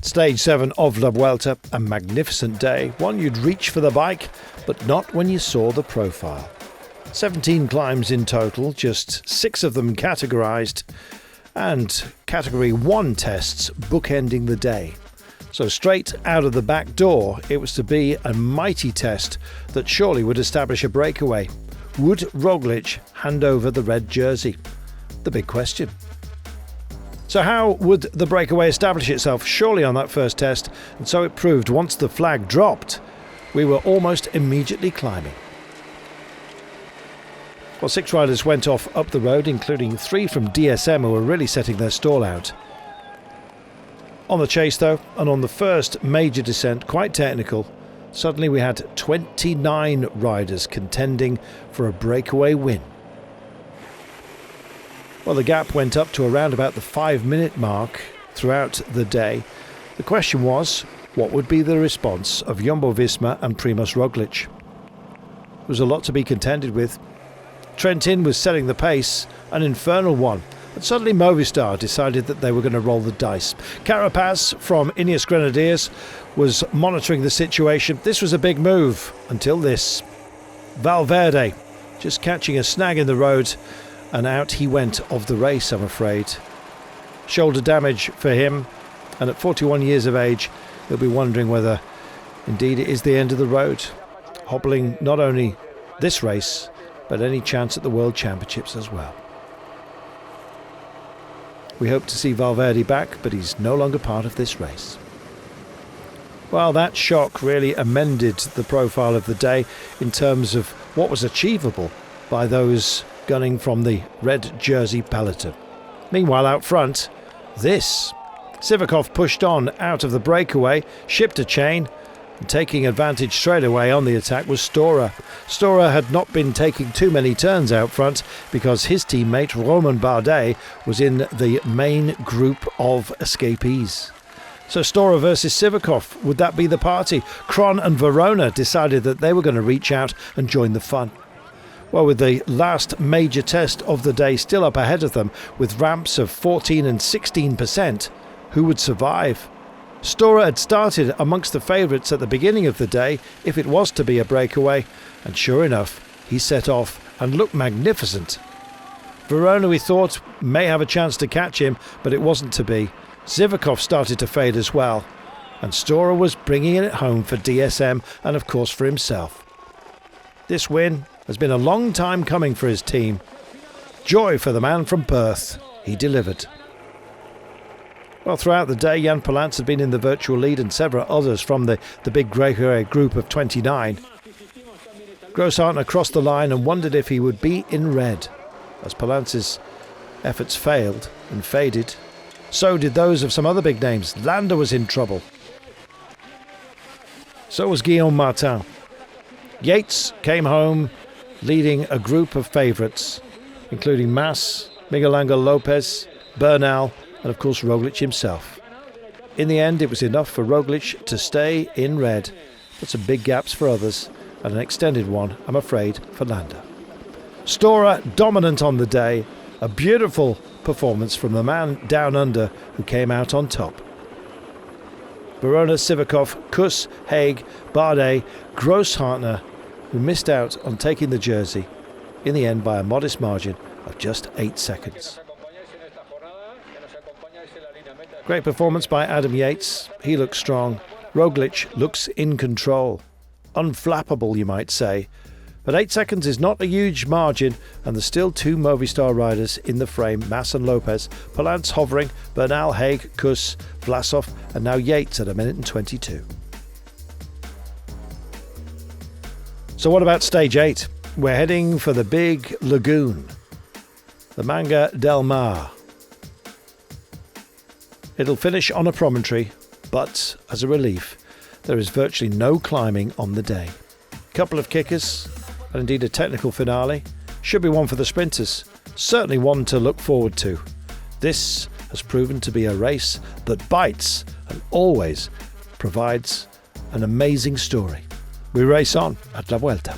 Stage 7 of La Vuelta, a magnificent day, one you'd reach for the bike, but not when you saw the profile. 17 climbs in total, just 6 of them categorised, and Category 1 tests bookending the day. So straight out of the back door, it was to be a mighty test that surely would establish a breakaway. Would Roglič hand over the red jersey? The big question. So how would the breakaway establish itself? Surely on that first test, and so it proved. Once the flag dropped, we were almost immediately climbing. Well, 6 riders went off up the road, including 3 from DSM who were really setting their stall out. On the chase though, and on the first major descent, quite technical, suddenly we had 29 riders contending for a breakaway win. Well, the gap went up to around about the 5-minute mark throughout the day. The question was, what would be the response of Jumbo-Visma and Primož Roglič? There was a lot to be contended with. Trentin was setting the pace, an infernal one, and suddenly Movistar decided that they were going to roll the dice. Carapaz from Ineos Grenadiers was monitoring the situation. This was a big move until this. Valverde just catching a snag in the road, and out he went of the race, I'm afraid. Shoulder damage for him, and at 41 years of age, he'll be wondering whether indeed it is the end of the road, hobbling not only this race, but any chance at the World Championships as well. We hope to see Valverde back, but he's no longer part of this race. Well, that shock really amended the profile of the day in terms of what was achievable by those gunning from the red jersey peloton. Meanwhile, out front, this. Sivakov pushed on out of the breakaway, shipped a chain, and taking advantage straight away on the attack was Stora. Stora had not been taking too many turns out front because his teammate Romain Bardet was in the main group of escapees. So Stora versus Sivakov, would that be the party? Kron and Verona decided that they were going to reach out and join the fun. Well, with the last major test of the day still up ahead of them, with ramps of 14 and 16%, who would survive? Stora had started amongst the favourites at the beginning of the day, if it was to be a breakaway, and sure enough, he set off and looked magnificent. Verona, we thought, may have a chance to catch him, but it wasn't to be. Sivakov started to fade as well, and Stora was bringing it home for DSM and of course for himself. This win has been a long time coming for his team. Joy for the man from Perth. He delivered. Well, throughout the day, Jan Palance had been in the virtual lead and several others from the big breakaway group of 29. Grosshartner crossed the line and wondered if he would be in red. As Palance's efforts failed and faded, so did those of some other big names. Landa was in trouble. So was Guillaume Martin. Yates came home leading a group of favourites, including Mas, Miguel Angel Lopez, Bernal, and of course Roglič himself. In the end, it was enough for Roglič to stay in red, but some big gaps for others, and an extended one, I'm afraid, for Landa. Stora dominant on the day, a beautiful performance from the man down under who came out on top. Verona, Sivakov, Kuss, Haig, Bardet, Grosshartner, who missed out on taking the jersey, in the end by a modest margin of just 8 seconds. Great performance by Adam Yates. He looks strong. Roglič looks in control. Unflappable, you might say. But 8 seconds is not a huge margin, and there's still 2 Movistar riders in the frame, Mas and Lopez, Palance hovering, Bernal, Haig, Kuss, Vlasov, and now Yates at 1:22. So what about stage 8? We're heading for the big lagoon, the Manga del Mar. It'll finish on a promontory, but as a relief, there is virtually no climbing on the day. A couple of kickers, and indeed a technical finale. Should be one for the sprinters, certainly one to look forward to. This has proven to be a race that bites and always provides an amazing story. We race on at La Vuelta.